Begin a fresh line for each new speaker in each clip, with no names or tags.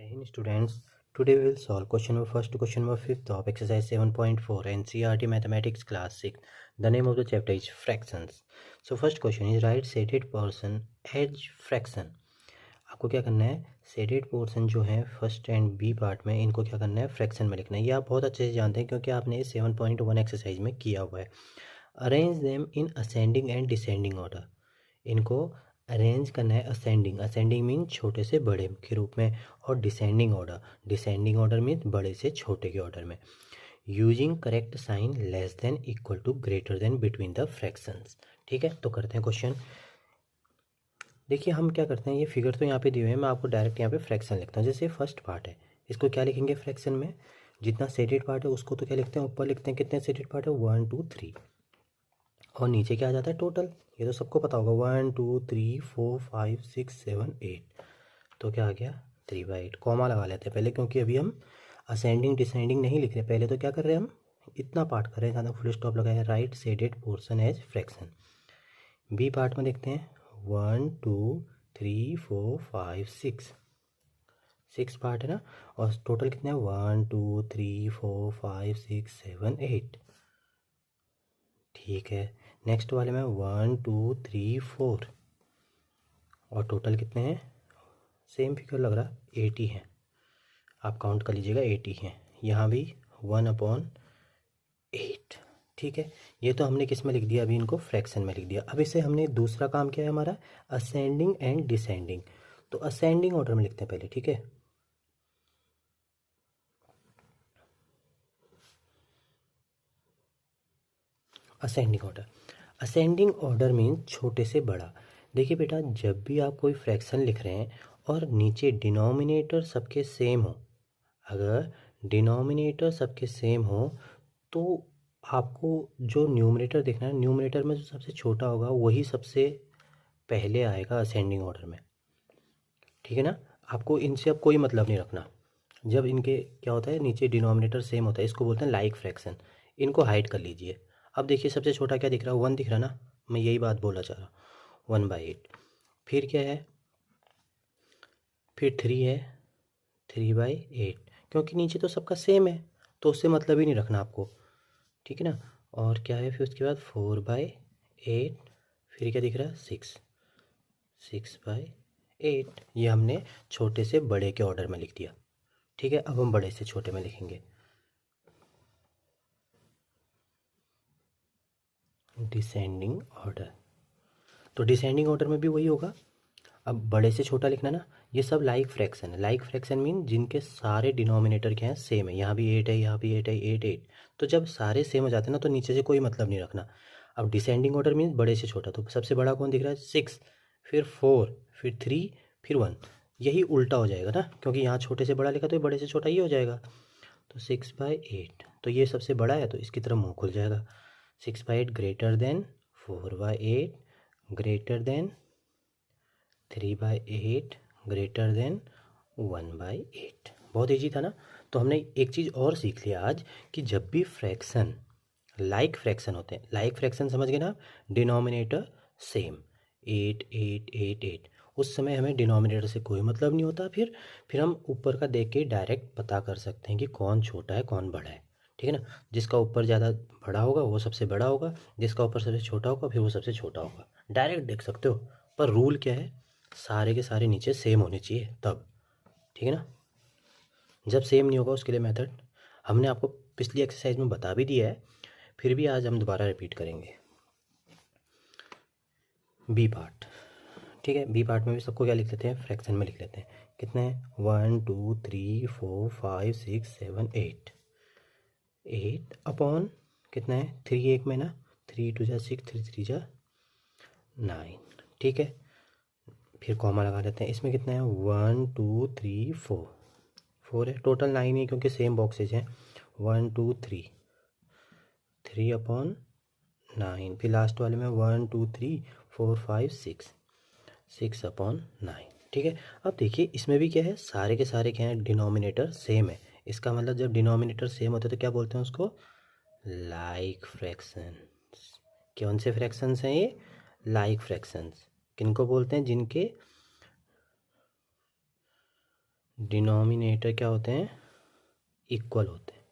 Jai Hind students. Today we will solve question number first to question number 5th of exercise 7.4 NCERT mathematics class 6. The name of the chapter is fractions. So first question is write shaded portion as fraction. आपको क्या करना है, shaded portion जो है first and B part में इनको क्या करना है, फ्रैक्शन में लिखना है। ये आप बहुत अच्छे से जानते हैं क्योंकि आपने 7.1 एक्सरसाइज में किया हुआ है। Arrange them in ascending and descending order. इनको अरेंज करना है असेंडिंग, असेंडिंग मीन छोटे से बड़े के रूप में, और descending order, descending order mean बड़े से छोटे के ऑर्डर में। Using correct sign less than equal to greater than between the fractions. ठीक है, तो करते हैं क्वेश्चन। देखिए हम क्या करते हैं, ये फिगर तो यहाँ पे दिए हुए हैं, मैं आपको डायरेक्ट यहाँ पे फ्रैक्शन लिखता हूँ। जैसे फर्स्ट पार्ट है, इसको क्या लिखेंगे फ्रैक्शन में, जितना शेडेड पार्ट है उसको तो क्या लिखते हैं, ऊपर लिखते हैं कितने शेडेड पार्ट है 1 2 3, और नीचे क्या आ जाता है टोटल, ये तो सबको पता होगा 1 2 3 4 5 6 7 8, तो क्या आ गया 3/8। कॉमा लगा लेते हैं पहले क्योंकि अभी हम असेंडिंग डिसेंडिंग नहीं लिख रहे, पहले तो क्या कर रहे हैं हम इतना पार्ट कर रहे हैं, ज़्यादा फुल स्टॉप लगाया। Right shaded portion as fraction. B part में देखते हैं 1 2 3 4 5 6 पार्ट है ना, और टोटल कितने हैं 1 2 3 4 5 6 7 8। ठीक है, नेक्स्ट वाले में 1 2 3 4, और टोटल कितने हैं, सेम फिगर लग रहा 80 है, आप काउंट कर लीजिएगा 80 है। यहाँ भी 1/8। ठीक है, ये तो हमने किस में लिख दिया, अभी इनको फ्रैक्शन में लिख दिया। अब इसे हमने दूसरा काम किया है हमारा असेंडिंग एंड डिसेंडिंग, तो असेंडिंग ऑर्डर में लिखते हैं पहले। ठीक है, ascending order. Ascending order mean छोटे से बड़ा। देखिए बेटा, जब भी आप कोई फ्रैक्शन लिख रहे हैं और नीचे डिनोमिनेटर सबके सेम हो, अगर डिनोमिनेटर सबके सेम हो तो आपको जो न्यूमरेटर देखना है, न्यूमरेटर में जो सबसे छोटा होगा वही सबसे पहले आएगा असेंडिंग ऑर्डर में। ठीक है ना, आपको इनसे अब कोई मतलब नहीं रखना। जब इनके क्या होता है, नीचे डिनोमिनेटर सेम होता है, इसको बोलते हैं लाइक फ्रैक्शन। इनको हाइड कर लीजिए। अब देखिए सबसे छोटा क्या दिख रहा है, 1 दिख रहा ना, मैं यही बात बोलना चाह रहा हूँ, 1/8। फिर क्या है, फिर 3 है, 3/8, क्योंकि नीचे तो सबका सेम है तो उससे मतलब ही नहीं रखना आपको। ठीक है ना, और क्या है फिर उसके बाद 4/8, फिर क्या दिख रहा है 6/8। ये हमने छोटे से बड़े के ऑर्डर में लिख दिया। ठीक है, अब हम बड़े से छोटे में लिखेंगे डिसेंडिंग ऑर्डर। तो डिसेंडिंग ऑर्डर में भी वही होगा। अब बड़े से छोटा लिखना ना, ये सब लाइक फ्रैक्शन है। लाइक फ्रैक्शन मीन जिनके सारे डिनोमिनेटर क्या हैं, सेम है। यहाँ भी 8 है, यहाँ भी 8 है, 8 8। तो जब सारे सेम हो जाते हैं ना तो नीचे से कोई मतलब नहीं रखना। अब डिसेंडिंग ऑर्डर मीन बड़े से छोटा, तो सबसे बड़ा कौन दिख रहा है 6, फिर 4, फिर 3, फिर 1। यही उल्टा हो जाएगा ना, क्योंकि यहाँ छोटे से बड़ा लिखा तो ये बड़े से छोटा ही हो जाएगा। तो 6/8, तो ये सबसे बड़ा है तो इसकी तरफ मुँह खुल जाएगा। 6/8 greater than 4/8, greater than 3/8, greater than 1/8। बहुत ईजी था ना। तो हमने एक चीज़ और सीख लिया आज कि जब भी फ्रैक्शन लाइक फ्रैक्शन होते हैं, लाइक फ्रैक्शन समझ गए ना, डिनोमिनेटर सेम 8 8 8 8, उस समय हमें डिनोमिनेटर से कोई मतलब नहीं होता। फिर हम ऊपर का देख के डायरेक्ट पता कर सकते हैं कि कौन छोटा है कौन बड़ा है। ठीक है ना, जिसका ऊपर ज़्यादा बड़ा होगा वो सबसे बड़ा होगा, जिसका ऊपर सबसे छोटा होगा फिर वो सबसे छोटा होगा। डायरेक्ट देख सकते हो, पर रूल क्या है, सारे के सारे नीचे सेम होने चाहिए तब। ठीक है ना, जब सेम नहीं होगा उसके लिए मेथड हमने आपको पिछली एक्सरसाइज में बता भी दिया है, फिर भी आज हम दोबारा रिपीट करेंगे। B part. ठीक है, बी पार्ट में भी सबको क्या लिख लेते हैं, फ्रैक्शन में लिख लेते हैं। कितने हैं 1 2 3 4 5 6 7 8, 8 अपॉन कितना है 3 एक में ना, 3 2 जा 6, 3 3 जा 9। ठीक है, फिर कॉमा लगा देते हैं। इसमें कितना है 1 2 3 4, 4 है, टोटल 9 है क्योंकि सेम बॉक्सेज हैं। 1 2 3, 3/9, फिर लास्ट वाले में 1 2 3 4 5 6, 6/9। ठीक है, अब देखिए इसमें भी क्या है, सारे के सारे क्या हैं, डिनोमिनेटर सेम है। इसका मतलब जब डिनोमिनेटर सेम होते हैं तो क्या बोलते हैं उसको, लाइक फ्रैक्शंस। कौन से फ्रैक्शंस हैं ये, लाइक फ्रैक्शंस। किनको बोलते हैं, जिनके डिनोमिनेटर क्या होते हैं, इक्वल होते हैं,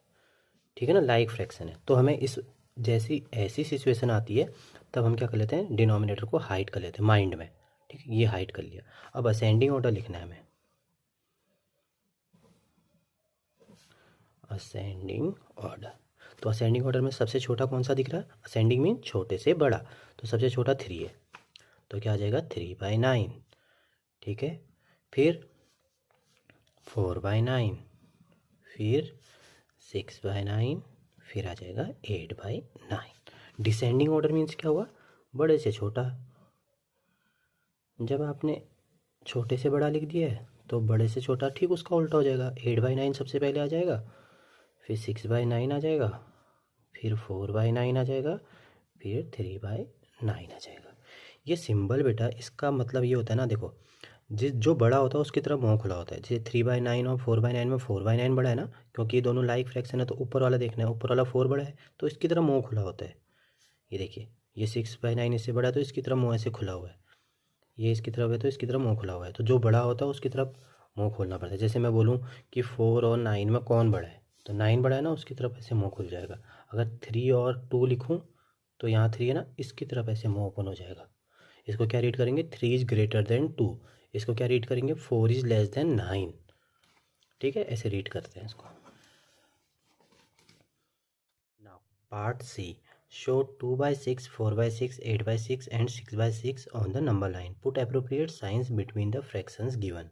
ठीक है ना, लाइक फ्रैक्शन है। तो हमें इस जैसी ऐसी सिचुएशन आती है तब हम क्या कर लेते हैं, डिनोमिनेटर को हाइड कर लेते हैं माइंड में, ठीक है, ये हाइड कर लिया। अब असेंडिंग ऑर्डर लिखना है हमें, असेंडिंग ऑर्डर। तो असेंडिंग ऑर्डर में सबसे छोटा कौन सा दिख रहा है, असेंडिंग मीन छोटे से बड़ा, तो सबसे छोटा 3 है, तो क्या आ जाएगा 3/9, ठीक है। फिर 4/9, फिर 6/9, फिर आ जाएगा 8/9। डिसेंडिंग ऑर्डर मीन्स क्या हुआ, बड़े से छोटा। जब आपने छोटे से बड़ा लिख दिया है तो बड़े से छोटा ठीक उसका उल्टा हो जाएगा, 8/9 सबसे पहले आ जाएगा, फिर 6/9 आ जाएगा, फिर 4/9 आ जाएगा, फिर 3/9 आ जाएगा। ये सिंबल बेटा इसका मतलब ये होता है ना, देखो जो बड़ा होता है उसकी तरफ मुँह खुला होता है। जैसे 3/9 और 4/9 में 4/9 बड़ा है ना, क्योंकि ये दोनों लाइक फ्रैक्शन है, तो ऊपर वाला देखना है, ऊपर वाला 4 बड़ा है तो इसकी तरफ मुँह खुला होता है। ये देखिए, ये 6/9 इससे बड़ा है तो इसकी तरफ मुँह ऐसे खुला हुआ है, ये इसकी तरफ है तो इसकी तरफ मुँह खुला हुआ है। तो जो बड़ा होता है उसकी तरफ मुँह खोलना पड़ता है। जैसे मैं बोलूँ कि 4 और 9 में कौन बड़ा है, तो 9 बड़ा है ना, उसकी तरफ ऐसे मुँह खुल जाएगा। अगर 3 और 2 लिखूँ तो यहाँ 3 है ना, इसकी तरफ ऐसे मुँह ओपन हो जाएगा। इसको क्या रीड करेंगे, 3 इज़ ग्रेटर देन 2। इसको क्या रीड करेंगे, 4 इज़ लेस देन 9, ठीक है, ऐसे रीड करते हैं इसको। Now part C, show 2/6, 4/6, 8/6 and 6/6 on the number line. Put appropriate signs between the fractions given.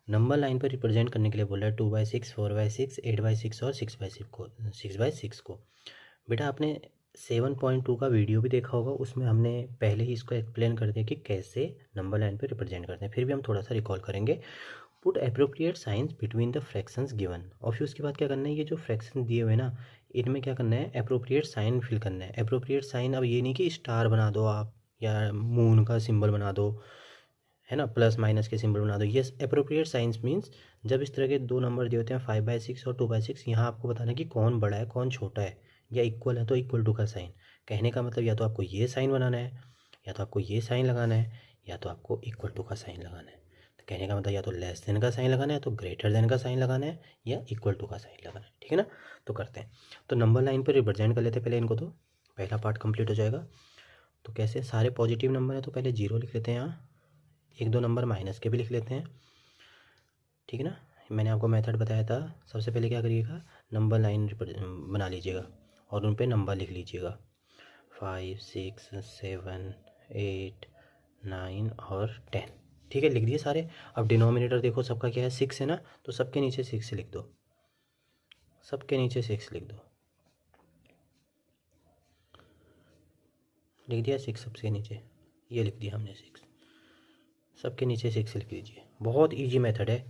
Number line पर रिप्रेजेंट करने के लिए बोला है 2/6, 4/6, 8/6 और 6/6 को। बेटा आपने 7.2 का वीडियो भी देखा होगा, उसमें हमने पहले ही इसको एक्सप्लेन कर दिया कि कैसे नंबर लाइन पर रिप्रेजेंट करते हैं। फिर भी हम थोड़ा सा रिकॉल करेंगे। Put appropriate science between the fractions given, और फिर उसके बाद क्या करना है, ये जो फ्रैक्शन दिए हुए ना इनमें क्या करना है, अप्रोप्रिएट साइन फिल करना है। अप्रोप्रिएट साइन अब ये नहीं कि स्टार बना दो आप या मून का सिंबल बना दो, है ना, प्लस माइनस के सिंबल बना दो। ये अप्रोप्रिएट साइंस मीन्स जब इस तरह के दो नंबर दिए होते हैं 5/6 और 2/6, यहाँ आपको बताना कि कौन बड़ा है कौन छोटा है, या इक्वल है तो इक्वल टू का साइन। कहने का मतलब या तो आपको ये साइन बनाना है, या तो आपको ये साइन लगाना है, या तो आपको इक्वल टू का साइन लगाना है। तो कहने का मतलब या तो लेस देन का साइन लगाना है, तो ग्रेटर देन का साइन लगाना है, या इक्वल टू का साइन लगाना है, ठीक है ना। तो करते हैं, तो नंबर लाइन पर रिप्रेजेंट कर लेते हैं पहले इनको, तो पहला पार्ट कंप्लीट हो जाएगा। तो कैसे, सारे पॉजिटिव नंबर है तो पहले 0 लिख लेते हैं, यहाँ 1-2 नंबर माइनस के भी लिख लेते हैं, ठीक है ना। मैंने आपको मेथड बताया था, सबसे पहले क्या करिएगा, नंबर लाइन बना लीजिएगा और उन पे नंबर लिख लीजिएगा, 5, 6, 7, 8, 9 और 10, ठीक है, लिख दिए सारे। अब डिनोमिनेटर देखो सबका क्या है, 6 है ना, तो सबके नीचे 6 लिख दो, सबके नीचे 6 लिख दो, लिख दिया 6 सबके नीचे, ये लिख दिया हमने 6, सबके नीचे 6 लिख दीजिए। बहुत इजी मेथड है।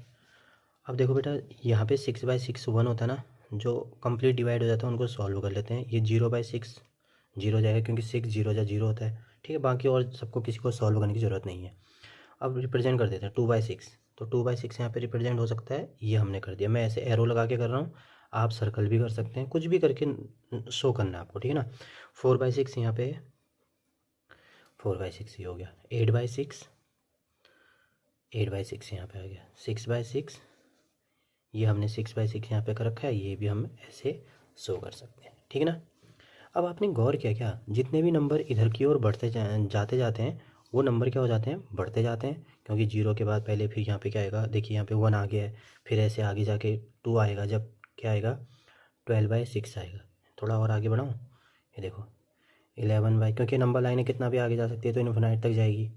अब देखो बेटा, यहाँ पे 6/6 1 होता है ना, जो कंप्लीट डिवाइड हो जाता है उनको सॉल्व कर लेते हैं। ये 0/6 0 हो जाएगा, क्योंकि 6 0 जा 0 होता है, ठीक है। बाकी और सबको किसी को सॉल्व करने की ज़रूरत नहीं है। अब रिप्रेजेंट कर देते हैं 2/6, तो 2/6 यहाँ पे रिप्रेजेंट हो सकता है, ये हमने कर दिया। मैं ऐसे एरो लगा के कर रहा हूँ, आप सर्कल भी कर सकते हैं, कुछ भी करके शो करना है आपको, ठीक है ना। 4/6 यहाँ पे 4/6 ही हो गया, 8/6 8/6 यहाँ पे आ गया, 6/6 ये हमने 6/6 यहाँ पे कर रखा है, ये भी हम ऐसे शो कर सकते हैं, ठीक है ना। अब आपने गौर किया क्या, जितने भी नंबर इधर की ओर बढ़ते जाते जाते हैं वो नंबर क्या हो जाते हैं, बढ़ते जाते हैं। क्योंकि 0 के बाद पहले फिर यहाँ पे क्या आएगा, देखिए यहाँ पे 1 आ गया है, फिर ऐसे आगे जाके 2 आएगा, जब क्या आएगा 12/6 आएगा। थोड़ा और आगे बढ़ाऊँ, ये देखो 11 क्योंकि नंबर लाइनें कितना भी आगे जा सकती है तो इन्फिनाइट तक जाएगी,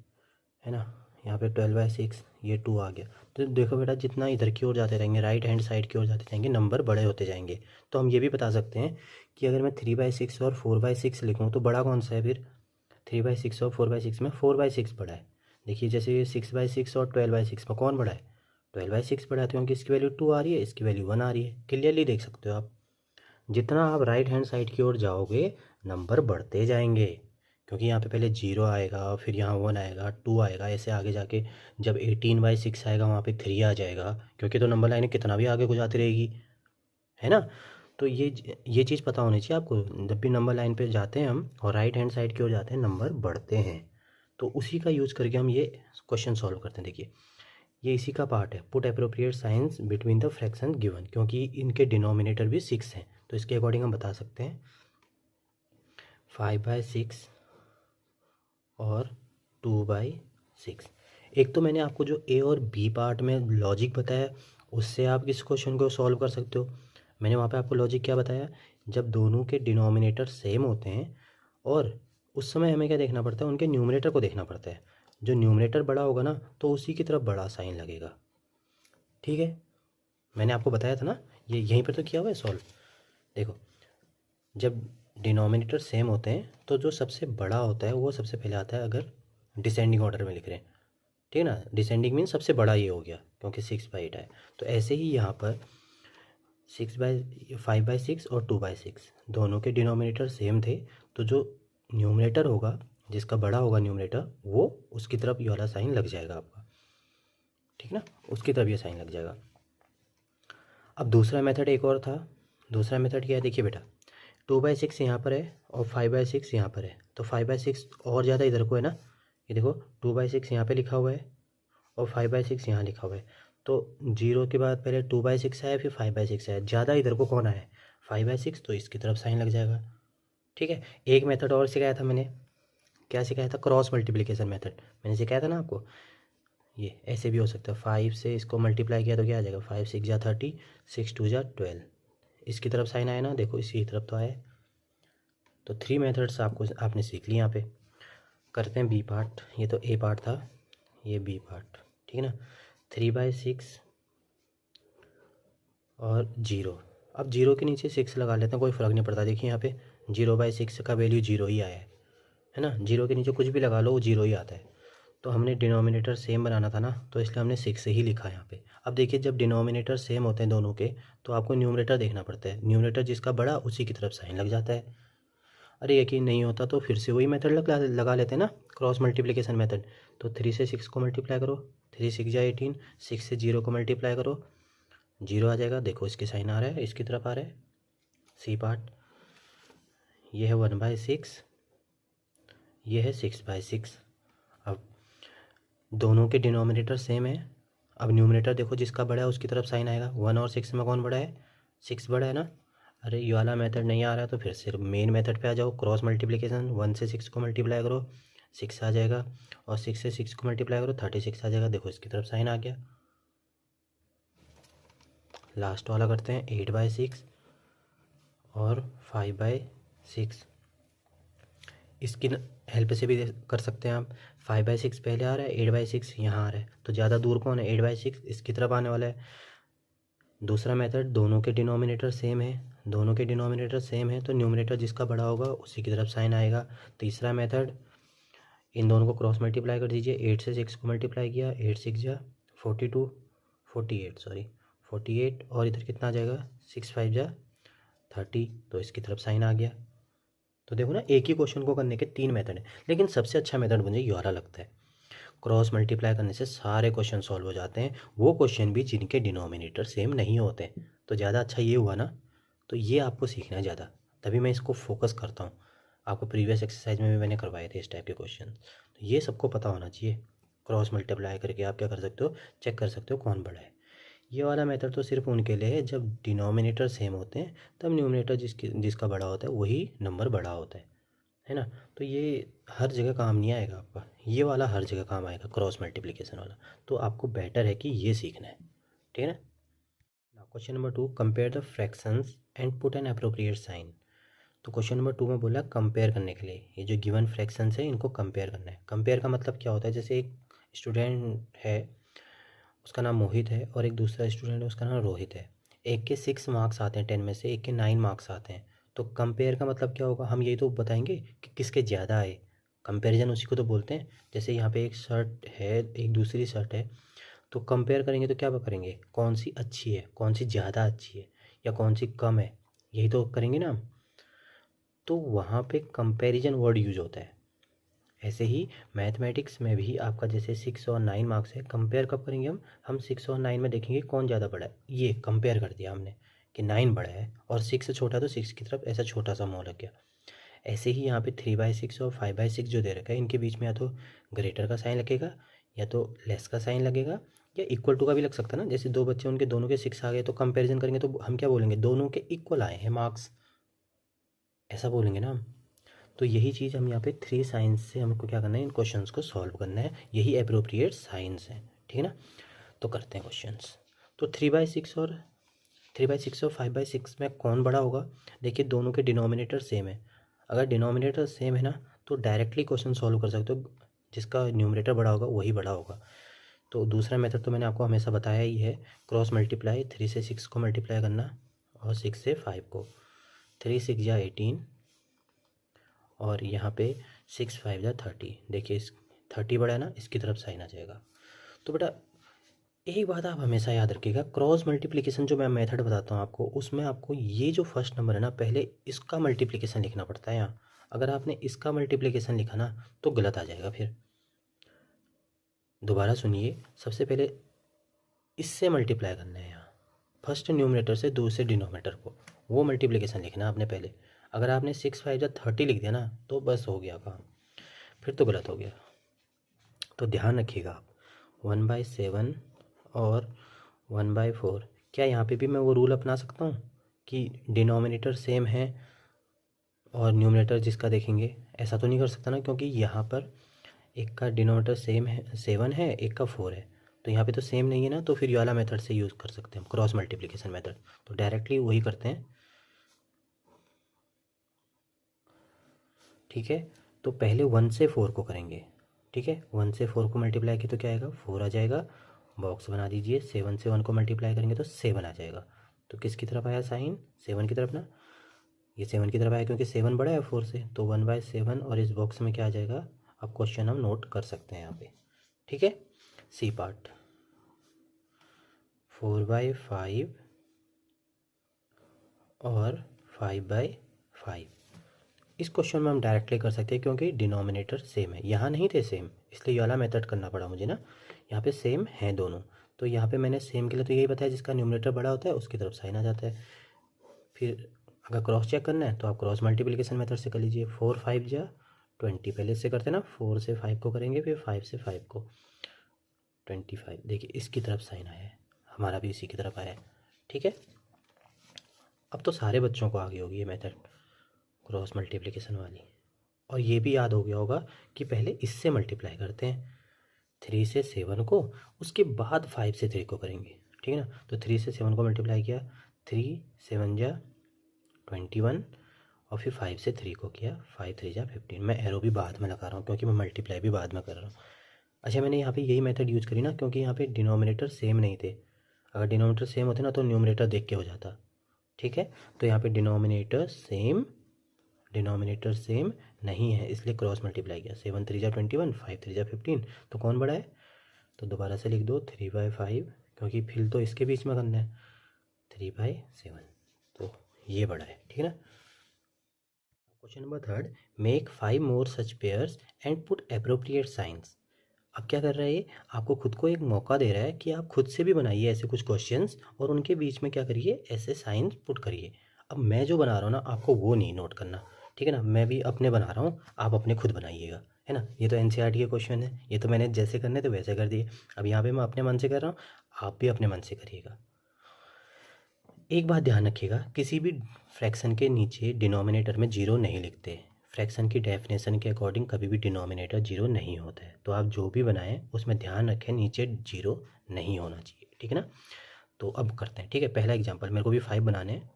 है ना। यहाँ पे 12/6, ये 2 आ गया। तो देखो बेटा, जितना इधर की ओर जाते रहेंगे, राइट हैंड साइड की ओर जाते जाएंगे, नंबर बड़े होते जाएंगे। तो हम ये भी बता सकते हैं कि अगर मैं 3/6 और 4/6 लिखूँ तो बड़ा कौन सा है, फिर 3/6 और 4/6 में 4/6 बड़ा है। देखिए जैसे 6/6 और 12/6 में कौन बड़ा है, 12/6 बड़ा है, तो क्योंकि इसकी वैल्यू 2 आ रही है, इसकी वैल्यू 1 आ रही है, क्लियरली देख सकते हो आप। जितना आप राइट हैंड साइड की ओर जाओगे नंबर बढ़ते जाएंगे, क्योंकि यहाँ पे पहले 0 आएगा, फिर यहाँ 1 आएगा, 2 आएगा, ऐसे आगे जाके जब 18/6 आएगा वहाँ पे 3 आ जाएगा, क्योंकि तो नंबर लाइन कितना भी आगे को जाती रहेगी, है ना। तो ये चीज़ पता होनी चाहिए आपको, जब भी नंबर लाइन पे जाते हैं हम और राइट हैंड साइड की ओर जाते हैं नंबर बढ़ते हैं। तो उसी का यूज़ करके हम ये क्वेश्चन सॉल्व करते हैं। देखिए ये इसी का पार्ट है, put appropriate science between the fraction given, क्योंकि इनके डिनोमिनेटर भी 6 हैं। तो इसके अकॉर्डिंग हम बता सकते हैं 5/6 और 2/6। एक तो मैंने आपको जो ए और बी पार्ट में लॉजिक बताया, उससे आप इस क्वेश्चन को सॉल्व कर सकते हो। मैंने वहाँ पे आपको लॉजिक क्या बताया, जब दोनों के डिनोमिनेटर सेम होते हैं और उस समय हमें क्या देखना पड़ता है, उनके न्यूमरेटर को देखना पड़ता है। जो न्यूमरेटर बड़ा होगा ना तो उसी की तरफ बड़ा साइन लगेगा। ठीक है, मैंने आपको बताया था ना, ये यहीं पर तो किया हुआ है सॉल्व। देखो, जब डिनोमिनेटर सेम होते हैं तो जो सबसे बड़ा होता है वो सबसे पहले आता है, अगर डिसेंडिंग ऑर्डर में लिख रहे हैं, ठीक है ना। डिसेंडिंग मीन सबसे बड़ा ये हो गया, क्योंकि 6/8 है। तो ऐसे ही यहाँ पर 5/6 और 2/6 दोनों के डिनोमिनेटर सेम थे, तो जो न्यूमरेटर होगा, जिसका बड़ा होगा न्यूमरेटर, वो उसकी तरफ ये वाला साइन लग जाएगा आपका, ठीक ना, उसकी तरफ ये साइन लग जाएगा। अब दूसरा मेथड एक और था। दूसरा मेथड क्या है, देखिए बेटा, 2/6 यहाँ पर है और 5/6 यहाँ पर है, तो 5/6 और ज़्यादा इधर को है ना। ये देखो 2/6 यहाँ पे लिखा हुआ है और 5/6 यहाँ लिखा हुआ है, तो 0 के बाद पहले 2/6 आया, फिर 5/6 आया, ज़्यादा इधर को कौन है, 5/6, तो इसकी तरफ साइन लग जाएगा। ठीक है, एक मेथड और सिखाया था मैंने, क्या सिखाया था, क्रॉस मल्टीप्लिकेशन मेथड। मैंने सिखाया था ना आपको, ये ऐसे भी हो सकता है, 5 से इसको मल्टीप्लाई किया तो क्या आ जाएगा, 5 6 जा 30, 6 2 जा 12, इसकी तरफ साइन आया ना, देखो इसी तरफ तो आया। तो 3 मेथड्स आपने सीख ली। यहाँ पे करते हैं बी पार्ट, ये तो ए पार्ट था, ये बी पार्ट, ठीक है ना। 3/6 और 0, अब 0 के नीचे 6 लगा लेते हैं, कोई फ़र्क नहीं पड़ता। देखिए यहाँ पे 0/6 का वैल्यू 0 ही आया है ना, 0 के नीचे कुछ भी लगा लो वो 0 ही आता है। तो हमने डिनोमिनेटर सेम बनाना था ना, तो इसलिए हमने 6 से ही लिखा है यहाँ पे। अब देखिए, जब डिनोमिनेटर सेम होते हैं दोनों के, तो आपको न्यूमरेटर देखना पड़ता है, न्यूमरेटर जिसका बड़ा उसी की तरफ साइन लग जाता है। अरे यकीन नहीं होता तो फिर से वही मेथड लगा लेते हैं ना, क्रॉस मल्टीप्लिकेशन मेथड। तो 3 से 6 को मल्टीप्लाई करो, 3 6 जा 18, 6 से 0 को मल्टीप्लाई करो, 0 आ जाएगा। देखो इसके साइन आ रहा है, इसकी तरफ आ रहा है, सी पार्ट। ये है 1/6, ये है 6/6। अब दोनों के डिनोमिनेटर सेम है, अब न्यूमरेटर देखो जिसका बड़ा है उसकी तरफ साइन आएगा। 1 और 6 में कौन बड़ा है, 6 बड़ा है ना। अरे ये वाला मेथड नहीं आ रहा है तो फिर सिर्फ मेन मेथड पे आ जाओ, क्रॉस मल्टीप्लिकेशन। 1 से 6 को मल्टीप्लाई करो, 6 आ जाएगा, और 6 से 6 को मल्टीप्लाई करो, 36 आ जाएगा। देखो इसकी तरफ साइन आ गया। लास्ट वाला करते हैं, 8/6 और 5/6। इसकी हेल्प से भी कर सकते हैं आप। 5/6 पहले आ रहा है, 8/6 यहाँ आ रहा है, तो ज़्यादा दूर कौन है, 8/6 इसकी तरफ आने वाला है। दूसरा मेथड, दोनों के डिनोमिनेटर सेम है, दोनों के डिनोमिनेटर सेम है तो न्यूमरेटर जिसका बड़ा होगा उसी की तरफ साइन आएगा। तीसरा मेथड, इन दोनों को क्रॉस मल्टीप्लाई कर दीजिए। 8 से 6 को मल्टीप्लाई किया, 8 6 जा 42, 48 और इधर कितना आ जाएगा, 6 5 जा 30, तो इसकी तरफ साइन आ गया। तो देखो ना, एक ही क्वेश्चन को करने के 3 मेथड है, लेकिन सबसे अच्छा मेथड मुझे ये वाला लगता है। क्रॉस मल्टीप्लाई करने से सारे क्वेश्चन सॉल्व हो जाते हैं, वो क्वेश्चन भी जिनके डिनोमिनेटर सेम नहीं होते। तो ज़्यादा अच्छा ये हुआ ना, तो ये आपको सीखना है ज़्यादा, तभी मैं इसको फोकस करता हूँ। आपको प्रीवियस एक्सरसाइज में भी मैंने करवाए थे इस टाइप के क्वेश्चन, तो ये सबको पता होना चाहिए। क्रॉस मल्टीप्लाई करके आप क्या कर सकते हो, चेक कर सकते हो कौन बड़ा है। ये वाला मेथड तो सिर्फ उनके लिए है जब डिनोमिनेटर सेम होते हैं, तब न्यूमरेटर जिसका बड़ा होता है वही नंबर बड़ा होता है ना। तो ये हर जगह काम नहीं आएगा आपका, ये वाला हर जगह काम आएगा, क्रॉस मल्टीप्लिकेशन वाला। तो आपको बेटर है कि ये सीखना है, ठीक है ना। Now question number 2, compare the fractions and put an appropriate sign. तो क्वेश्चन नंबर 2 में बोला कंपेयर करने के लिए, ये जो गिवन फ्रैक्शंस है इनको कंपेयर करना है। कंपेयर का मतलब क्या होता है, जैसे एक स्टूडेंट है, उसका नाम मोहित है, और एक दूसरा स्टूडेंट है, उसका नाम रोहित है। एक के 6 मार्क्स आते हैं 10 में से, एक के 9 मार्क्स आते हैं। तो कंपेयर का मतलब क्या होगा, हम यही तो बताएंगे कि किसके ज़्यादा आए। कंपैरिजन उसी को तो बोलते हैं। जैसे यहाँ पे एक शर्ट है, एक दूसरी शर्ट है, तो कंपेयर करेंगे तो क्या करेंगे, कौन सी अच्छी है, कौन सी ज़्यादा अच्छी है, या कौन सी कम है, यही तो करेंगे ना हम। तो वहाँ पे कंपैरिजन वर्ड यूज होता है। ऐसे ही मैथमेटिक्स में भी आपका जैसे 6 और 9 मार्क्स है, कंपेयर कब करेंगे हम 6 और 9 में देखेंगे कौन ज़्यादा बड़ा है। ये कंपेयर कर दिया हमने कि 9 बड़ा है और 6 से छोटा, तो 6 की तरफ ऐसा छोटा सा मोड़ लग गया। ऐसे ही यहाँ पे 3/6 और 5/6 जो दे रखा है, इनके बीच में या तो ग्रेटर का साइन लगेगा या तो लेस का साइन लगेगा, या इक्वल टू का भी लग सकता है ना, जैसे दो बच्चे उनके दोनों के 6 आ गए तो कंपैरिजन करेंगे तो हम क्या बोलेंगे, दोनों के इक्वल आए हैं मार्क्स, ऐसा बोलेंगे ना हम। तो यही चीज़ हम यहाँ पे 3 साइंस से हमको क्या करना है, इन क्वेश्चंस को सॉल्व करना है, यही अप्रोप्रिएट साइंस है, ठीक है ना। तो करते हैं क्वेश्चंस। तो 3/6 और 3/6 और 5/6 में कौन बड़ा होगा। देखिए दोनों के डिनोमिनेटर सेम है, अगर डिनोमिनेटर सेम है ना तो डायरेक्टली क्वेश्चन सॉल्व कर सकते हो, जिसका न्यूमरेटर बड़ा होगा वही बड़ा होगा। तो दूसरा मेथड तो मैंने आपको हमेशा बताया ही है, क्रॉस मल्टीप्लाई, 3 से 6 को मल्टीप्लाई करना और 6 से 5 को, 3 6 या 18 और यहाँ पे 6 5 या 30। देखिए इस 30 बड़ा है ना, इसकी तरफ साइन आ जाएगा। तो बेटा एक बात आप हमेशा याद रखिएगा, क्रॉस मल्टीप्लिकेशन जो मैं मेथड बताता हूँ आपको, उसमें आपको ये जो फर्स्ट नंबर है ना, पहले इसका मल्टीप्लिकेशन लिखना पड़ता है यहाँ। अगर आपने इसका मल्टीप्लिकेशन लिखा ना तो गलत आ जाएगा फिर। दोबारा सुनिए, सबसे पहले इससे मल्टीप्लाई करना है यहाँ, फर्स्ट न्यूमरेटर से दूसरे डिनोमिनेटर को, वो मल्टीप्लिकेशन लिखना है आपने पहले। अगर आपने 6 5 या 30 लिख दिया ना तो बस हो गया काम, फिर तो गलत हो गया। तो ध्यान रखिएगा आप, 1/7 और 1/4, क्या यहाँ पे भी मैं वो रूल अपना सकता हूँ कि डिनोमिनेटर सेम है और न्यूमरेटर जिसका देखेंगे, ऐसा तो नहीं कर सकता ना, क्योंकि यहाँ पर एक का डिनोमिनेटर सेम है 7 है, एक का 4 है, तो यहाँ पे तो सेम नहीं है ना, तो फिर ये वाला मेथड से यूज़ कर सकते हैं हम, क्रॉस मल्टीप्लिकेशन मेथड। तो डायरेक्टली वही करते हैं, ठीक है। तो पहले 1 से 4 को करेंगे, ठीक है। 1 से 4 को मल्टीप्लाई किया तो क्या आएगा, 4 आ जाएगा, बॉक्स बना दीजिए। 7 से 1 को मल्टीप्लाई करेंगे तो 7 आ जाएगा। तो किसकी तरफ आया साइन, 7 की तरफ ना, ये 7 की तरफ आया क्योंकि 7 बड़ा है 4 से, तो 1/7 और इस बॉक्स में क्या आ जाएगा, अब क्वेश्चन हम नोट कर सकते हैं यहाँ पे, ठीक है। सी पार्ट 4/5 और 5/5, इस क्वेश्चन में हम डायरेक्टली कर सकते हैं क्योंकि डिनोमिनेटर सेम है, यहाँ नहीं थे सेम, इसलिए ये वाला मेथड करना पड़ा मुझे ना। यहाँ पे सेम हैं दोनों, तो यहाँ पे मैंने सेम के लिए तो यही बताया, जिसका न्यूमरेटर बड़ा होता है उसकी तरफ साइन आ जाता है। फिर अगर क्रॉस चेक करना है तो आप क्रॉस मल्टीप्लिकेशन मेथड से कर लीजिए, 4 5 या 20, पहले इससे करते हैं ना, 4 से 5 को करेंगे, फिर 5 से 5 को 25। देखिए इसकी तरफ साइन आया है, हमारा भी इसी की तरफ आया है, ठीक है। अब तो सारे बच्चों को आ गई होगी ये मेथड, क्रॉस मल्टीप्लिकेशन वाली। और ये भी याद हो गया होगा कि पहले इससे मल्टीप्लाई करते हैं, 3 से 7 को, उसके बाद 5 से 3 को करेंगे, ठीक है ना। तो 3 से 7 को मल्टीप्लाई किया, 3 7 जा 21, और फिर 5 से 3 को किया, 5 3 जा 15। मैं एरो भी बाद में लगा रहा हूँ क्योंकि मैं मल्टीप्लाई भी बाद में कर रहा हूँ। अच्छा मैंने यहाँ पे यही मेथड यूज़ करी ना क्योंकि यहाँ पे डिनोमिनेटर सेम नहीं थे, अगर डिनोमिनेटर सेम होते ना तो न्यूमरेटर देख के हो जाता, ठीक है। तो यहाँ पे डिनोमिनेटर सेम नहीं है, इसलिए क्रॉस मल्टीप्लाई किया, 7 3 जा 21, 5 3 जा 15, तो कौन बड़ा है, तो दोबारा से लिख दो 3/5, क्योंकि फिल तो इसके बीच में करना है, 3/7, तो ये बड़ा है, ठीक है ना। Question number 3, make 5 more such pairs and put appropriate science. अब क्या कर रहा है ये, आपको खुद को एक मौका दे रहा है कि आप खुद से भी बनाइए ऐसे कुछ क्वेश्चंस और उनके बीच में क्या करिए, ऐसे साइंस पुट करिए। अब मैं जो बना रहा हूँ ना आपको वो नहीं नोट करना, ठीक है ना, मैं भी अपने बना रहा हूँ, आप अपने खुद बनाइएगा, है ना। ये तो एनसीईआरटी के क्वेश्चन है, ये तो मैंने जैसे करने थे वैसे कर दिए। अब यहाँ पे मैं अपने मन से कर रहा हूँ, आप भी अपने मन से करिएगा। एक बात ध्यान रखिएगा, किसी भी फ्रैक्शन के नीचे डिनोमिनेटर में जीरो नहीं लिखते, फ्रैक्शन की डेफिनेशन के अकॉर्डिंग कभी भी डिनोमिनेटर जीरो नहीं होता है। तो आप जो भी बनाएं उसमें ध्यान रखें नीचे जीरो नहीं होना चाहिए, ठीक है ना। तो अब करते हैं, ठीक है। पहला एग्जांपल, मेरे को भी 5 बनाने हैं,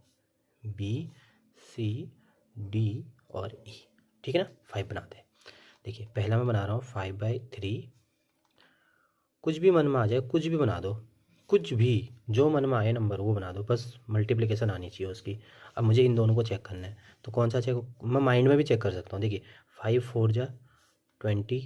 बी सी डी और ई, ठीक है ना। 5 बनाते हैं। देखिए पहला मैं बना रहा हूँ 5/3, कुछ भी मन में आ जाए, कुछ भी बना दो, कुछ भी जो मन में आए नंबर वो बना दो, बस मल्टीप्लिकेशन आनी चाहिए उसकी। अब मुझे इन दोनों को चेक करना है, तो कौन सा चेक, मैं माइंड में भी चेक कर सकता हूँ। देखिए 5 4 जा 20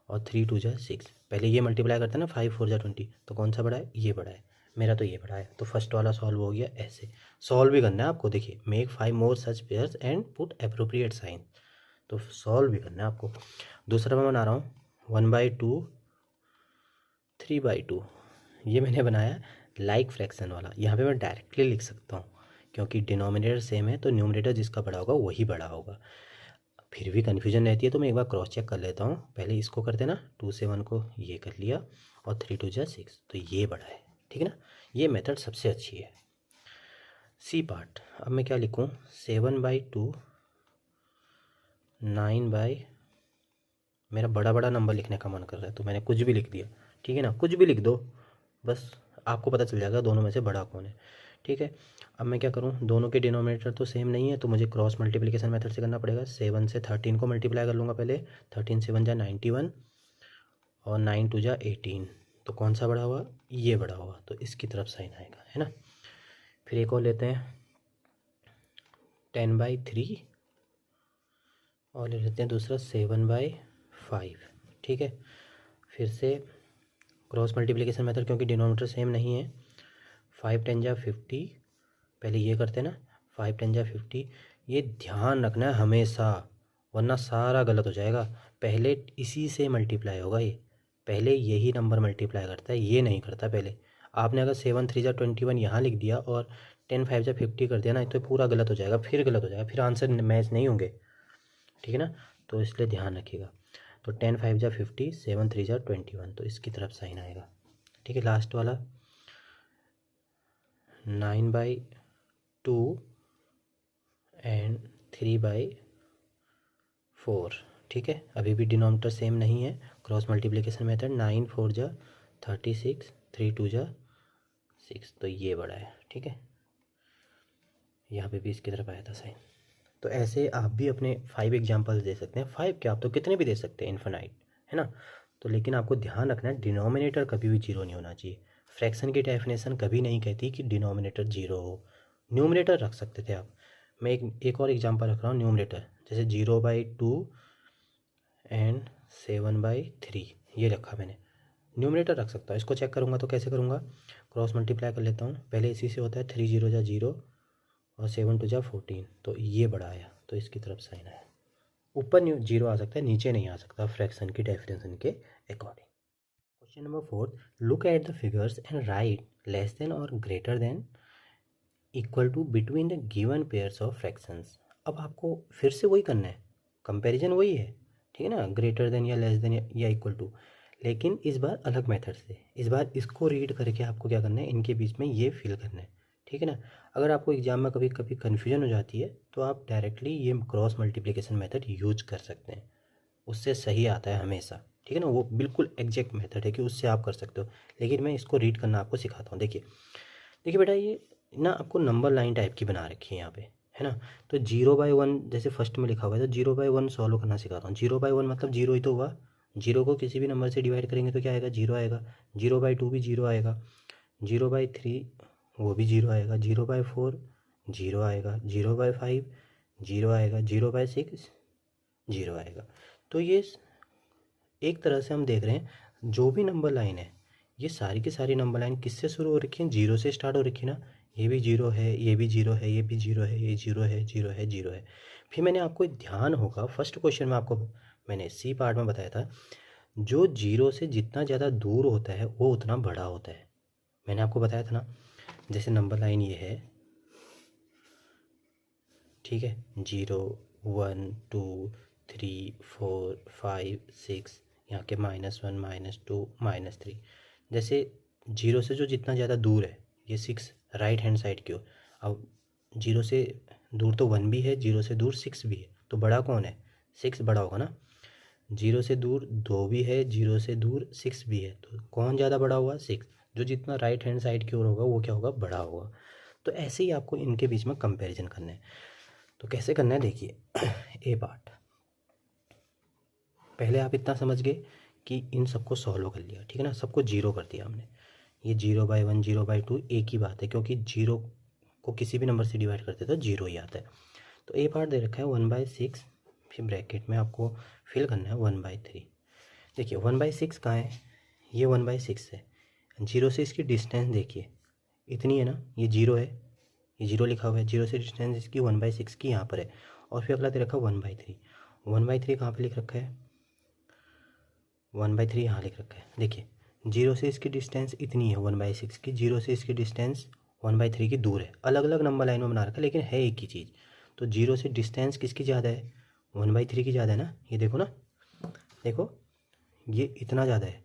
और 3 2 जा 6, पहले ये मल्टीप्लाई करते हैं ना, 5 4 जा 20, तो कौन सा बड़ा है, ये बड़ा है, मेरा तो ये बड़ा है। तो फर्स्ट वाला सॉल्व हो गया। ऐसे सॉल्व भी करना है आपको, देखिए make 5 more such pairs and put appropriate sign, तो सॉल्व भी करना है आपको। दूसरा मैं बना रहा हूँ 1/2 3/2, ये मैंने बनाया लाइक फ्रैक्शन वाला, यहाँ पे मैं डायरेक्टली लिख सकता हूँ क्योंकि डिनोमिनेटर सेम है तो न्यूमरेटर जिसका बड़ा होगा वही बड़ा होगा। फिर भी कन्फ्यूजन रहती है तो मैं एक बार क्रॉस चेक कर लेता हूँ। पहले इसको करते ना, 2 से 1 को ये कर लिया और 3 2 जा 6, तो ये बड़ा है, ठीक है ना। ये मेथड सबसे अच्छी है। सी पार्ट, अब मैं क्या लिखूँ, 7/2 9/, मेरा बड़ा बड़ा नंबर लिखने का मन कर रहा है तो मैंने कुछ भी लिख दिया, ठीक है ना, कुछ भी लिख दो, बस आपको पता चल जाएगा दोनों में से बड़ा कौन है, ठीक है। अब मैं क्या करूँ, दोनों के डिनोमिनेटर तो सेम नहीं है तो मुझे क्रॉस मल्टीप्लिकेशन मेथड से करना पड़ेगा। 7 से 13 को मल्टीप्लाई कर लूँगा पहले, 13 7 जा 91 और 9 2 जा 18, तो कौन सा बड़ा हुआ, ये बड़ा हुआ, तो इसकी तरफ साइन आएगा, है ना। फिर एक और लेते हैं 10/3 और ले लेते हैं दूसरा 7/5, ठीक है। फिर से क्रॉस मल्टीप्लिकेशन मेथड, क्योंकि डिनोमिनेटर सेम नहीं है। 5 10 जा 50, पहले ये करते हैं ना, 5 10 जा 50, ये ध्यान रखना है हमेशा, वरना सारा गलत हो जाएगा। पहले इसी से मल्टीप्लाई होगा, ये पहले यही नंबर मल्टीप्लाई करता है, ये नहीं करता पहले। आपने अगर 7 3 जा 21 यहाँ लिख दिया और 10 5 जा 50 कर दिया ना, तो पूरा गलत हो जाएगा, फिर गलत हो जाएगा, फिर आंसर मैच नहीं होंगे, ठीक है ना। तो इसलिए ध्यान रखिएगा। तो 10 5 जा 50, 7 3 जा 21, तो इसकी तरफ साइन आएगा, ठीक है। लास्ट वाला 9/2 एंड 3/4, ठीक है। अभी भी डिनोमिनेटर सेम नहीं है, क्रॉस मल्टीप्लिकेशन मेथड। 9 4 जा 36, 3 2 जा 6, तो ये बड़ा है, ठीक है। यहाँ पे भी इसकी तरफ आया था साइन। तो ऐसे आप भी अपने 5 एग्जाम्पल्स दे सकते हैं, 5 क्या, आप तो कितने भी दे सकते हैं, इन्फिनाइट, है ना। तो लेकिन आपको ध्यान रखना है डिनोमिनेटर कभी भी जीरो नहीं होना चाहिए। फ्रैक्शन की डेफिनेशन कभी नहीं कहती कि डिनोमिनेटर जीरो हो। न्यूमरेटर रख सकते थे आप। मैं एक और एग्जांपल रख रहा हूँ न्यूमरेटर, जैसे 0/2 एंड 7/3, ये रखा मैंने, न्यूमरेटर रख सकता हूँ। इसको चेक करूँगा तो कैसे करूँगा, क्रॉस मल्टीप्लाई कर लेता हूँ, पहले इसी से होता है, 3 0 जा 0 और 7 2 जा 14, तो ये बड़ा आया, तो इसकी तरफ साइन आया। ऊपर जीरो आ सकता है, नीचे नहीं आ सकता फ्रैक्शन की डेफिनेशन के according. Question number 4, look at the figures and write less than और greater than equal to between the given pairs of fractions. अब आपको फिर से वही करना है, कंपैरिजन वही है, ठीक है ना, ग्रेटर देन या लेस देन या इक्वल टू, लेकिन इस बार अलग मेथड से। इस बार इसको रीड करके आपको क्या करना है, इनके बीच में ये फिल करना है, ठीक है ना। अगर आपको एग्जाम में कभी कभी कन्फ्यूजन हो जाती है तो आप डायरेक्टली ये क्रॉस मल्टीप्लिकेशन मेथड यूज कर सकते हैं, उससे सही आता है हमेशा, ठीक है ना। वो बिल्कुल एग्जैक्ट मेथड है कि उससे आप कर सकते हो, लेकिन मैं इसको रीड करना आपको सिखाता हूँ। देखिए देखिए बेटा, ये ना आपको नंबर लाइन टाइप की बना रखी है यहाँ पे, है ना। तो 0/1 जैसे फर्स्ट में लिखा हुआ है, तो 0/1 सॉल्व करना सिखाता हूँ। 0/1 मतलब जीरो ही तो हुआ, जीरो को किसी भी नंबर से डिवाइड करेंगे तो क्या आएगा, जीरो आएगा। 0/2 भी जीरो आएगा, 0/3 वो भी जीरो आएगा, 0/4 जीरो आएगा, 0/5 जीरो आएगा, 0/6 जीरो आएगा। तो ये एक तरह से हम देख रहे हैं जो भी नंबर लाइन है, ये सारी की सारी नंबर लाइन किससे शुरू हो रखी है, जीरो से स्टार्ट हो रखी है ना। ये भी जीरो है, ये भी जीरो है, ये भी जीरो है, ये जीरो है, जीरो है, जीरो है। फिर मैंने आपको ध्यान होगा फर्स्ट क्वेश्चन में आपको मैंने सी पार्ट में बताया था, जो जीरो से जितना ज़्यादा दूर होता है वो उतना बड़ा होता है। मैंने आपको बताया था ना, जैसे नंबर लाइन ये है, ठीक है, 0 1 2 3 4 5 6, यहाँ के -1 -2 -3, जैसे जीरो से जो जितना ज़्यादा दूर है, ये 6 राइट हैंड साइड की ओर। अब जीरो से दूर तो 1 भी है, जीरो से दूर 6 भी है, तो बड़ा कौन है, 6 बड़ा होगा ना। जीरो से दूर 2 भी है, जीरो से दूर 6 भी है, तो कौन ज़्यादा बड़ा हुआ, 6। जो जितना राइट हैंड साइड की ओर होगा वो क्या होगा, बड़ा होगा। तो ऐसे ही आपको इनके बीच में कंपैरिजन करना है। तो कैसे करना है, देखिए ए पार्ट, पहले आप इतना समझ गए कि इन सबको सॉल्व कर लिया, ठीक है ना, सबको जीरो कर दिया हमने। ये 0/1 0/2 एक ही बात है, क्योंकि जीरो को किसी भी नंबर से डिवाइड करते तो जीरो ही आता है। तो ए पार्ट दे रखा है 1/6, फिर ब्रैकेट में आपको फिल करना है 1/3। देखिए 1/6 कहाँ है, ये 1/6 है, जीरो से इसकी डिस्टेंस देखिए इतनी है ना, ये जीरो है, ये जीरो लिखा हुआ है, जीरो से डिस्टेंस इसकी 1/6 की यहाँ पर है। और फिर अगला दे रखा 1/3, 1/3 कहाँ पे लिख रखा है, 1/3 यहाँ लिख रखा है। देखिए जीरो से इसकी डिस्टेंस इतनी है 1/6 की, जीरो से इसकी डिस्टेंस 1/3 की दूर है। अलग अलग नंबर लाइन में बना रखा है लेकिन है एक ही चीज़। तो जीरो से डिस्टेंस किसकी ज़्यादा है, 1/3 की ज़्यादा है ना। ये देखो ना, देखो ये इतना ज़्यादा है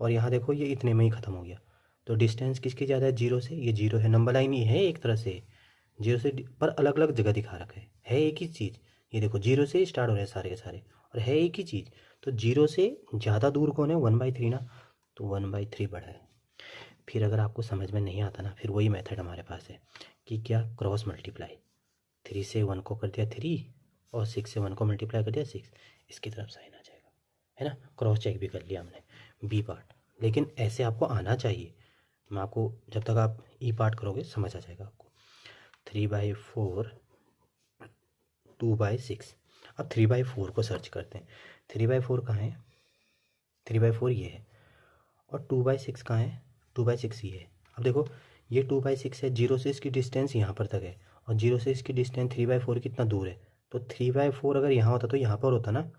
और यहाँ देखो ये इतने में ही ख़त्म हो गया। तो डिस्टेंस किसकी ज़्यादा है, 0 से, ये 0 है। नंबर लाइन ये है एक तरह से 0 से, पर अलग अलग जगह दिखा रखा है एक ही चीज़। ये देखो 0 से स्टार्ट हो रहे हैं सारे के सारे और है एक ही चीज़। तो 0 से ज़्यादा दूर कौन है, 1/3 ना, तो 1/3 बड़ा है। फिर अगर आपको समझ में नहीं आता ना, फिर वही मेथड हमारे पास है कि क्या, क्रॉस मल्टीप्लाई। 3 से 1 को कर दिया 3 और 6 से 1 को मल्टीप्लाई कर दिया 6, इसकी तरफ साइन आ जाएगा, है ना। क्रॉस चेक भी कर लिया हमने बी पार्ट। लेकिन ऐसे आपको आना चाहिए, मैं आपको जब तक आप ई पार्ट करोगे समझ आ जाएगा आपको। 3/4 2/6। अब 3/4 को सर्च करते हैं। 3/4 कहाँ है, 3/4 ये है, और 2/6 कहाँ है, 2/6 ये है। अब देखो ये 2/6 है, 0 से इसकी डिस्टेंस यहाँ पर तक है, और 0 से इसकी डिस्टेंस 3/4 कितना दूर है। तो 3/4 अगर यहाँ होता तो यहाँ पर होता ना,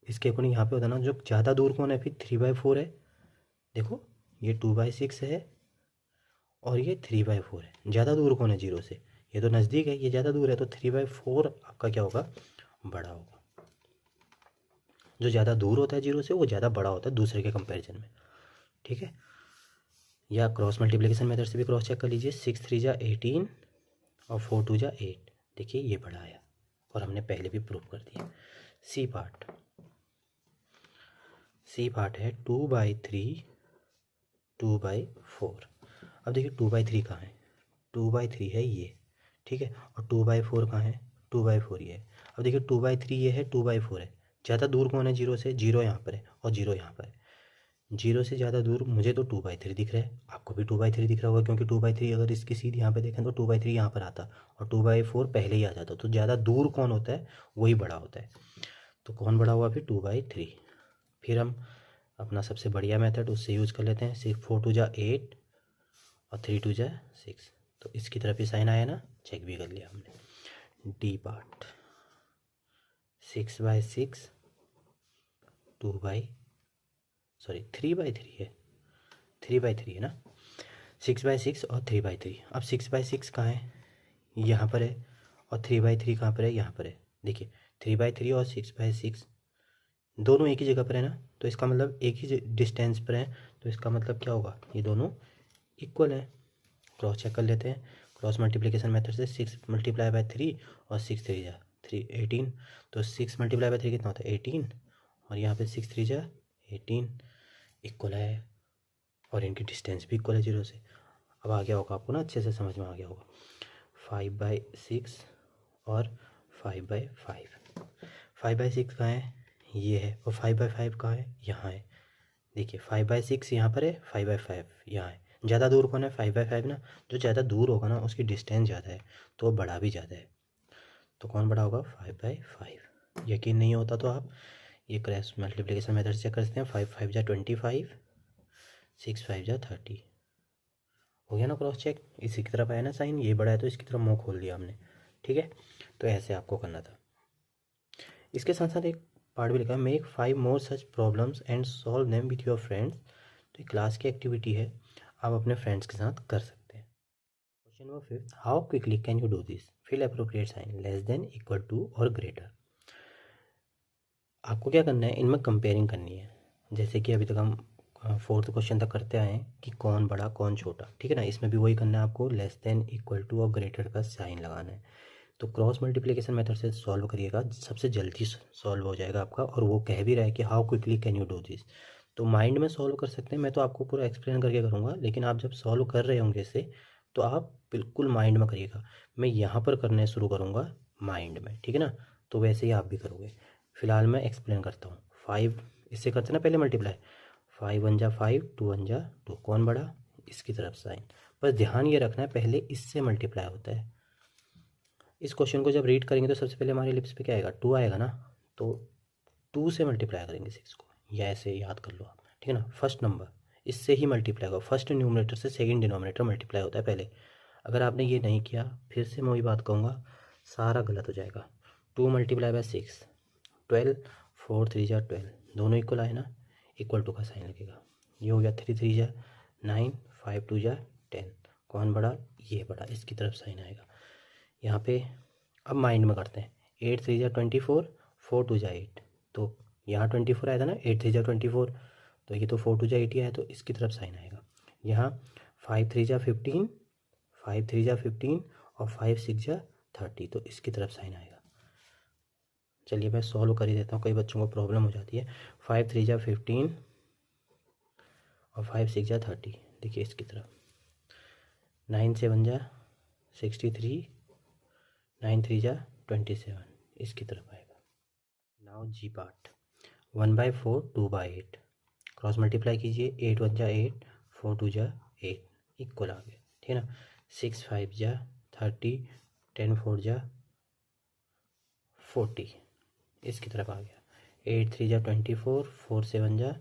इसके अकॉर्डिंग यहाँ पे होता ना। जो ज़्यादा दूर कौन है फिर, 3/4 है। देखो ये 2/6 है और ये 3/4 है। ज़्यादा दूर कौन है 0 से, ये तो नज़दीक है, ये ज़्यादा दूर है। तो 3/4 आपका क्या होगा, बड़ा होगा। जो ज़्यादा दूर होता है 0 से वो ज़्यादा बड़ा होता है दूसरे के कंपैरिजन में, ठीक है। या क्रॉस मल्टीप्लिकेशन मेथड से भी क्रॉस चेक कर लीजिए। 6 3 जा 18 और 4 2 जा 8। देखिए ये बड़ा आया और हमने पहले भी प्रूव कर दिया। सी पार्ट है 2/3 2/4। अब देखिए 2/3 कहाँ है, 2/3 है ये, ठीक है। और 2/4 कहाँ है, 2/4 ये है। अब देखिए 2/3 ये है, 2/4 है। ज़्यादा दूर कौन है 0 से, 0 यहाँ पर है और 0 यहाँ पर है। 0 से ज़्यादा दूर मुझे तो 2/3 दिख रहा है, आपको भी 2/3 दिख रहा होगा, क्योंकि 2/3 अगर इसकी सीधी यहाँ पे देखें तो 2/3 यहाँ पर आता और 2/4 पहले ही आ जाता। तो ज़्यादा दूर कौन होता है, वही बड़ा होता है। तो कौन बड़ा हुआ फिर, 2/3। फिर हम अपना सबसे बढ़िया मेथड उससे यूज़ कर लेते हैं। 4 2 जा 8 और 3 2 जा 6। तो इसकी तरफ ही साइन आया ना, चेक भी कर लिया हमने। डी पार्ट 6/6 3/3 है, 3/3 है ना। 6/6 और 3/3। अब 6/6 कहाँ है, यहाँ पर है, और 3/3 कहाँ पर है, यहाँ पर है। देखिए 3/3 और 6/6 दोनों एक ही जगह पर है ना, तो इसका मतलब एक ही डिस्टेंस पर है। तो इसका मतलब क्या होगा, ये दोनों इक्वल है। क्रॉस चेक कर लेते हैं क्रॉस मल्टीप्लिकेशन मेथड से। 6 × 3 और 6 3 जा 3 18। तो 6 × 3 कितना होता है, 18, और यहाँ पे 6 3 जा 18 इक्वल है, और इनकी डिस्टेंस भी इक्वल है 0 से। अब आ गया होगा आपको ना, अच्छे से समझ में आ गया होगा। 5/6 और 5/5। 5/6 कहाँ है, ये है, और 5/5 कहाँ है, यहाँ है। देखिए 5/6 यहाँ पर है, 5/5 यहाँ है। ज़्यादा दूर कौन है, 5/5 ना। जो ज़्यादा दूर होगा ना उसकी डिस्टेंस ज़्यादा है, तो बड़ा भी ज़्यादा है। तो कौन बड़ा होगा, 5/5। यकीन नहीं होता तो आप ये क्रॉस मल्टीप्लिकेशन मेथड से कर सकते हैं। 5 5 जा 25, 6 5 जा 30। हो गया ना क्रॉस चेक। इसी की तरफ आया ना साइन, ये बड़ा है तो इसकी तरफ मुंह खोल दिया हमने, ठीक है। तो ऐसे आपको करना था। इसके साथ साथ एक पार्ट भी लिखा है, make 5 more such problems and solve them with your friends. तो ये क्लास की एक्टिविटी है, आप अपने फ्रेंड्स के साथ कर सकते हैं। Question number 5, how quickly can you do this, fill appropriate sign less than, equal to और ग्रेटर। आपको क्या करना है, इनमें कंपेयरिंग करनी है। जैसे कि अभी तक हम 4th क्वेश्चन तक करते आए हैं कि कौन बड़ा कौन छोटा, ठीक है ना। इसमें भी वही करना है आपको, लेस देन, इक्वल टू और ग्रेटर का साइन लगाना है। तो क्रॉस मल्टीप्लिकेशन मेथड से सॉल्व करिएगा, सबसे जल्दी सॉल्व हो जाएगा आपका। और वो कह भी रहा है कि how quickly can you do this, तो माइंड में सॉल्व कर सकते हैं। मैं तो आपको पूरा एक्सप्लेन करके करूँगा, लेकिन आप जब सॉल्व कर रहे होंगे इसे तो आप बिल्कुल माइंड में करिएगा। मैं यहाँ पर करने शुरू करूँगा माइंड में, ठीक है ना। तो वैसे ही आप भी करोगे। फिलहाल मैं एक्सप्लेन करता हूँ। 5 इससे करते ना पहले मल्टीप्लाई, 5 1 जा 5, 2 1 जा 2, कौन बड़ा, इसकी तरफ साइन। बस ध्यान ये रखना है पहले इससे मल्टीप्लाई होता है। इस क्वेश्चन को जब रीड करेंगे तो सबसे पहले हमारे लिप्स पे क्या आएगा, 2 आएगा ना। तो 2 से मल्टीप्लाई करेंगे 6 को, या ऐसे याद कर लो आप, ठीक है ना। फर्स्ट नंबर इससे ही मल्टीप्लाई होगा, फर्स्ट न्यूमरेटर से सेकंड डिनोमिनेटर मल्टीप्लाई होता है पहले। अगर आपने ये नहीं किया, फिर से मैं वही बात कहूँगा, सारा गलत हो जाएगा। 2 × 6 12, 4 3 जा 12, दोनों इक्वल आए ना, इक्वल टू का साइन लगेगा। ये हो गया 3 3 जा 9, 5 2 जा 10, कौन बड़ा, ये बड़ा, इसकी तरफ साइन आएगा यहाँ पे। अब माइंड में करते हैं, 8 3 जा 24, 4 2 जा 8, तो यहाँ 24 आया था ना, 8 3 जा 24, तो ये तो 4 2 जा 80 है, तो इसकी तरफ साइन आएगा। यहाँ 5 3 जा 15, 5 3 जा 15 और 5 6 जा 30, तो इसकी तरफ साइन आएगा। चलिए मैं सॉल्व कर ही देता हूँ, कई बच्चों को प्रॉब्लम हो जाती है। 5 3 जा 15 और 5 6 जा 30, देखिए इसकी तरफ। 9 7 जा 63, 9 3 जा 27, इसकी तरफ आएगा। नाउ जी पार्ट। 1/4 2/8 क्रॉस मल्टीप्लाई कीजिए। 8 1 जा 8, 4 2 जा 8, इक्वल आ गया, ठीक है ना। 6 5 जा 30, 10 4 जा 40, इसकी तरफ आ गया। 8 3 जा 24, 4 7 जा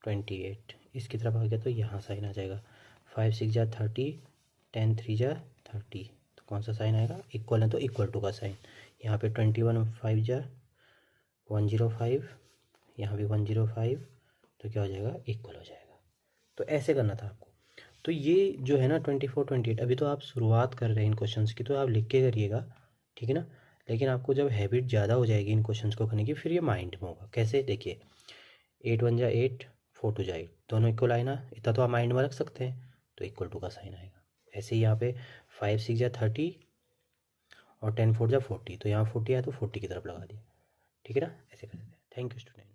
28, इसकी तरफ आ गया, तो यहाँ साइन आ जाएगा। 5 6 जा 30, 10 3 जा 30, तो कौन सा साइन आएगा, इक्वल है तो इक्वल टू का साइन। यहाँ पे 21 5 जा 105, यहाँ भी 105, तो क्या हो जाएगा, इक्वल हो जाएगा। तो ऐसे करना था आपको। तो ये जो है ना 24 28, अभी तो आप शुरुआत कर रहे हैं इन क्वेश्चंस की, तो आप लिख के करिएगा, ठीक है ना। लेकिन आपको जब हैबिट ज़्यादा हो जाएगी इन क्वेश्चंस को करने की, फिर ये माइंड में होगा। कैसे, देखिए 8 1 जा 8, 4 2 जा 8, दोनों इक्वल आए ना, इतना तो आप माइंड में रख सकते हैं, तो इक्वल टू का साइन आएगा। ऐसे ही यहाँ पे 5 6 जा 30 और 10 4 जा 40, तो यहाँ 40 आया तो 40 की तरफ लगा दिया, ठीक है ना। ऐसे कर देते हैं। Thank you student.